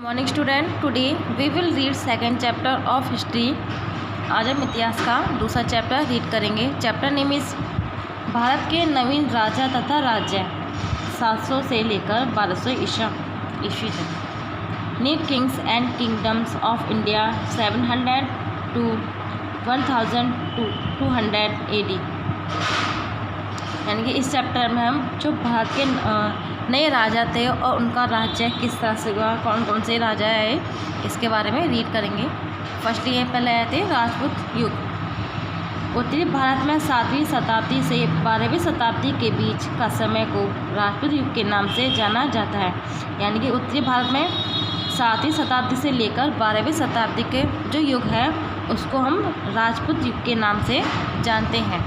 Morning student, today we will read second chapter of history. आज हम इतिहास का दूसरा चैप्टर रीड करेंगे। चैप्टर नेम इज भारत के नवीन राजा तथा राज्य 700 से लेकर 1200 ईस्वी तक। New Kings and kingdoms of India 700 to 1200 AD। यानी कि इस चैप्टर में हम जो भारत के नए राजा थे और उनका राज्य किस तरह से हुआ, कौन कौन से राजा है, इसके बारे में रीड करेंगे। फर्स्टली ये पहले आए थे राजपूत युग। उत्तरी भारत में 7वीं शताब्दी से 12वीं शताब्दी के बीच का समय को राजपूत युग के नाम से जाना जाता है। यानी कि उत्तरी भारत में 7वीं शताब्दी से लेकर 12वीं शताब्दी के जो युग है उसको हम राजपूत युग के नाम से जानते हैं।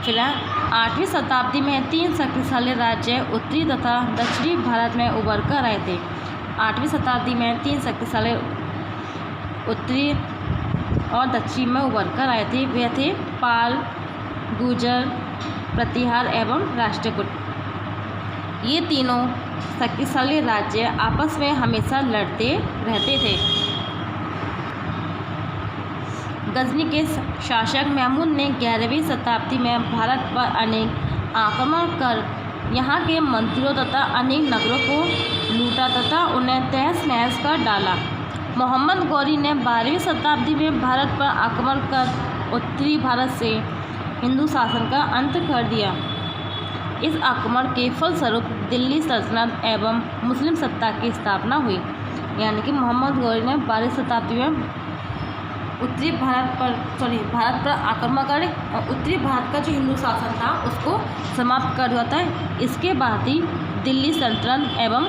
फिलहाल 8वीं शताब्दी में 3 शक्तिशाली राज्य उत्तरी तथा दक्षिणी भारत में उभर कर आए थे। 8वीं शताब्दी में 3 शक्तिशाली उत्तरी और दक्षिण में उभर कर आए थे। वे थे पाल, गुर्जर, प्रतिहार एवं राष्ट्रकूट। ये तीनों शक्तिशाली राज्य आपस में हमेशा लड़ते रहते थे। गजनी के शासक महमूद ने 11वीं शताब्दी में भारत पर अनेक आक्रमण कर यहाँ के मंदिरों तथा अनेक नगरों को लूटा तथा उन्हें तहस नहस कर डाला। मोहम्मद गौरी ने 12वीं शताब्दी में भारत पर आक्रमण कर उत्तरी भारत से हिंदू शासन का अंत कर दिया। इस आक्रमण के फलस्वरूप दिल्ली सल्तनत एवं मुस्लिम सत्ता की स्थापना हुई। यानी कि मोहम्मद गौरी ने 12वीं शताब्दी में भारत पर आक्रमण कर उत्तरी भारत का जो हिंदू शासन था उसको समाप्त कर दिया था। इसके बाद ही दिल्ली सल्तनत एवं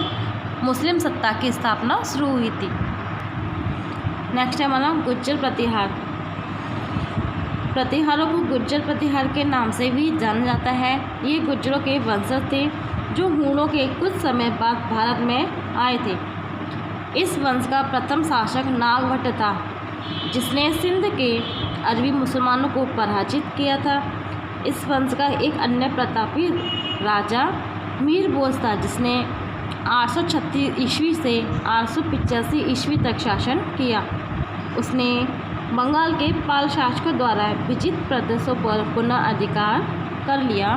मुस्लिम सत्ता की स्थापना शुरू हुई थी। नेक्स्ट है हमारा गुर्जर प्रतिहार। प्रतिहारों को गुर्जर प्रतिहार के नाम से भी जाना जाता है। ये गुर्जरों के वंशज थे जो हूणों के कुछ समय बाद भारत में आए थे। इस वंश का प्रथम शासक नागभट्ट था जिसने सिंध के अरबी मुसलमानों को पराजित किया था। इस वंश का एक अन्य प्रतापी राजा मीर बोज था जिसने 836 ईस्वी से 885 ईस्वी तक शासन किया। उसने बंगाल के पाल शासकों द्वारा विजित प्रदेशों पर पुनः अधिकार कर लिया।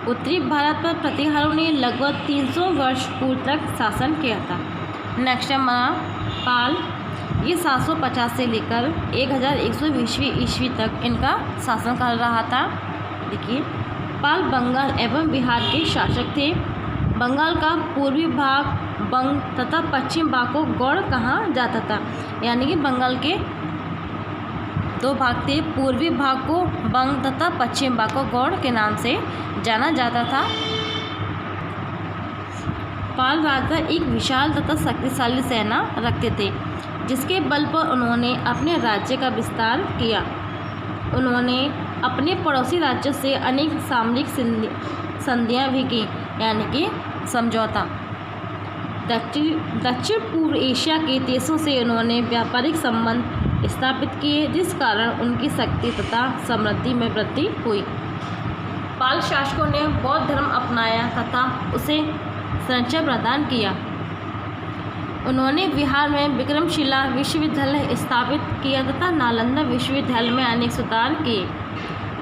उत्तरी भारत पर प्रतिहारों ने लगभग 300 वर्ष पूर्व तक शासन किया था। नेक्स्ट है हमारा पाल। ये 750 से लेकर 1120 ईस्वी तक इनका शासनकाल रहा था। देखिए, पाल बंगाल एवं बिहार के शासक थे। बंगाल का पूर्वी भाग बंग तथा पश्चिम भाग को गौड़ कहा जाता था। यानी कि बंगाल के 2 भाग थे, पूर्वी भाग को बंग तथा पश्चिम भाग को गौड़ के नाम से जाना जाता था। पाल राजा एक विशाल तथा शक्तिशाली सेना रखते थे जिसके बल पर उन्होंने अपने राज्य का विस्तार किया। उन्होंने अपने पड़ोसी राज्यों से अनेक सामरिक संधियां भी की, यानी कि समझौता। दक्षिण पूर्व एशिया के देशों से उन्होंने व्यापारिक संबंध स्थापित किए जिस कारण उनकी शक्ति तथा समृद्धि में वृद्धि हुई। पाल शासकों ने बौद्ध धर्म अपनाया तथा उसे संरक्षण प्रदान किया। उन्होंने बिहार में विक्रमशिला विश्वविद्यालय स्थापित किया तथा नालंदा विश्वविद्यालय में अनेक सुधार किए।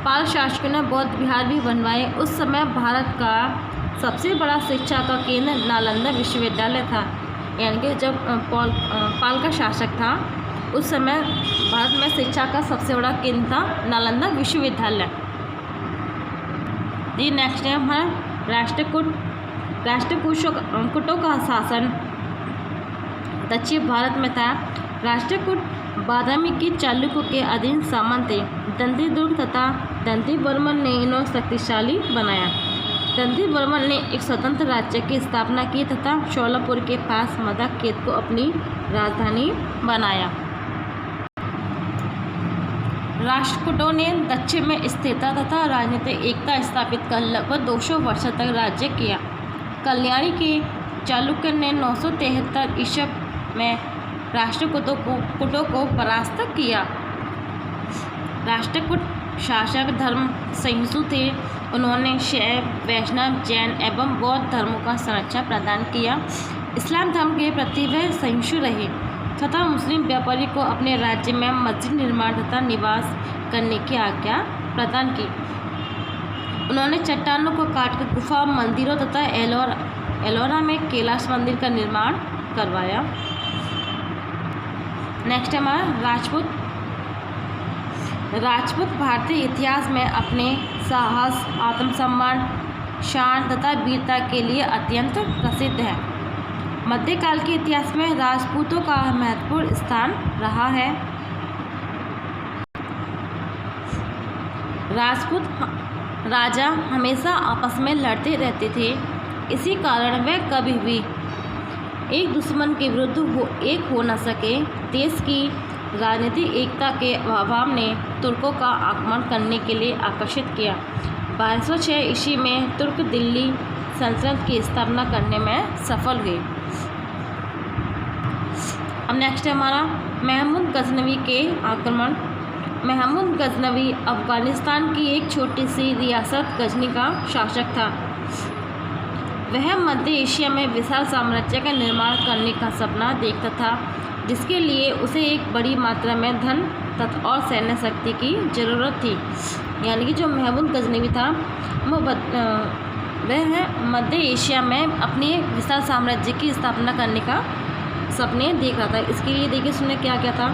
पाल शासकों ने बौद्ध विहार भी बनवाए। उस समय भारत का सबसे बड़ा शिक्षा का केंद्र नालंदा विश्वविद्यालय था। यानी कि जब पाल का शासक था उस समय भारत में शिक्षा का सबसे बड़ा केंद्र था नालंदा विश्वविद्यालय। ये नेक्स्ट है हमारा राष्ट्रकूट। राष्ट्रकूटों का शासन दक्षिण भारत में था। राष्ट्रकूट बादामी की चालुक्यों के अधीन सामंत थे। दंतिदुर्ग तथा दंतिवर्मन ने इन्हें शक्तिशाली बनाया। दंतिवर्मन ने एक स्वतंत्र राज्य की स्थापना की तथा शोलापुर के पास मदाकेत को अपनी राजधानी बनाया। राष्ट्रकूटों ने दक्षिण में स्थिरता तथा राजनीतिक एकता स्थापित कर लगभग 200 वर्षों तक राज्य किया। कल्याणी के चालुक्य ने 973 ईस्वी में राष्ट्रकूटों को परास्त किया। राष्ट्रकूट शासक धर्म सहिष्णु थे। उन्होंने शैव, वैष्णव, जैन एवं बौद्ध धर्मों का संरक्षण प्रदान किया। इस्लाम धर्म के प्रति वह सहिष्णु रहे तथा मुस्लिम व्यापारी को अपने राज्य में मस्जिद निर्माण तथा निवास करने की आज्ञा प्रदान की। उन्होंने चट्टानों को काटकर गुफा, मंदिरों तथा एलोरा में कैलाश मंदिर का निर्माण करवाया। नेक्स्ट है हमारा राजपूत भारतीय इतिहास में अपने साहस, आत्मसम्मान, शान तथा वीरता के लिए अत्यंत प्रसिद्ध है। मध्यकाल के इतिहास में राजपूतों का महत्वपूर्ण स्थान रहा है। राजपूत राजा हमेशा आपस में लड़ते रहते थे। इसी कारण वे कभी भी एक दुश्मन के विरुद्ध एक हो न सके। देश की राजनीतिक एकता के अभाव ने तुर्कों का आक्रमण करने के लिए आकर्षित किया। 1206 ईस्वी में तुर्क दिल्ली सल्तनत की स्थापना करने में सफल हुए। अब नेक्स्ट है हमारा महमूद गजनवी के आक्रमण। महमूद गजनवी अफगानिस्तान की एक छोटी सी रियासत गजनी का शासक था। वह मध्य एशिया में विशाल साम्राज्य का निर्माण करने का सपना देखता था, जिसके लिए उसे एक बड़ी मात्रा में धन तथा और सैन्य शक्ति की जरूरत थी। यानी कि जो महमूद गजनवी था वह मध्य एशिया में अपने विशाल साम्राज्य की स्थापना करने का सपने देख रहा था। इसके लिए देखिए उसने क्या किया था।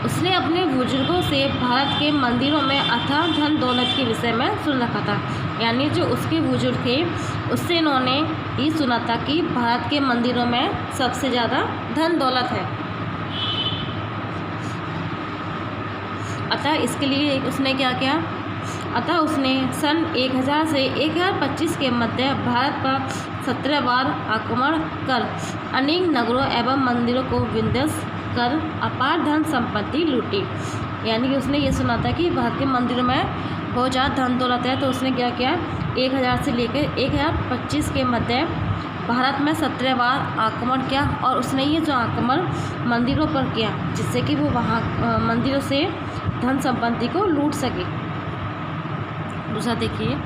उसने अपने बुजुर्गों से भारत के मंदिरों में अथाह धन दौलत के विषय में सुन रखा था। यानी जो उसके बुजुर्ग थे उससे इन्होंने ये सुना था कि भारत के मंदिरों में सबसे ज़्यादा धन दौलत है। अतः इसके लिए उसने क्या किया। अतः उसने सन 1000 से 1025 के मध्य भारत पर 17 बार आक्रमण कर अनेक नगरों एवं मंदिरों को विध्वंस कर अपार धन संपत्ति लूटी। यानी कि उसने ये सुना था कि भारत के मंदिरों में बहुत ज़्यादा धन दौलत है, तो उसने क्या किया 1000 से लेकर 1025 के मध्य भारत में 17 बार आक्रमण किया। और उसने ये जो आक्रमण मंदिरों पर किया जिससे कि वो वहाँ मंदिरों से धन संपत्ति को लूट सके। दूसरा देखिए,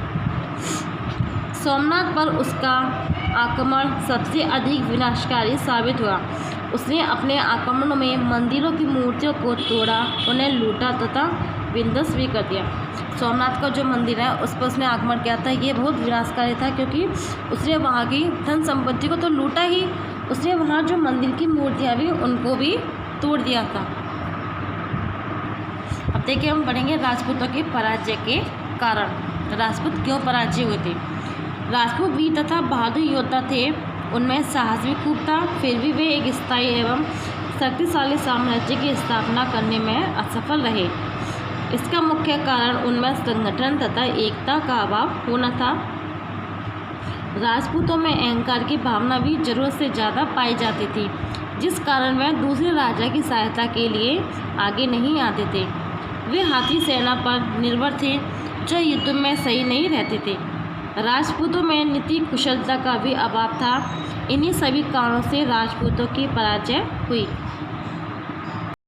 सोमनाथ पर उसका आक्रमण सबसे अधिक विनाशकारी साबित हुआ। उसने अपने आक्रमणों में मंदिरों की मूर्तियों को तोड़ा, उन्हें लूटा तथा विध्वंस भी कर दिया। सोमनाथ का जो मंदिर है उस पर उसने आक्रमण किया था। ये बहुत विनाशकारी था क्योंकि उसने वहाँ की धन संपत्ति को तो लूटा ही, उसने वहाँ जो मंदिर की मूर्तियाँ भी उनको भी तोड़ दिया था। अब देखिए हम पढ़ेंगे राजपूतों के पराजय के कारण। राजपूत क्यों पराजय हुए थे। राजपूत वीर तथा बहादुर योद्धा थे, उनमें साहस भी खूब था, फिर भी वे एक स्थायी एवं शक्तिशाली साम्राज्य की स्थापना करने में असफल रहे। इसका मुख्य कारण उनमें संगठन तथा एकता का अभाव होना था। राजपूतों में अहंकार की भावना भी जरूरत से ज़्यादा पाई जाती थी, जिस कारण वे दूसरे राजा की सहायता के लिए आगे नहीं आते थे। वे हाथी सेना पर निर्भर थे जो युद्ध में सही नहीं रहते थे। राजपूतों में नीति कुशलता का भी अभाव था। इन्हीं सभी कारणों से राजपूतों की पराजय हुई।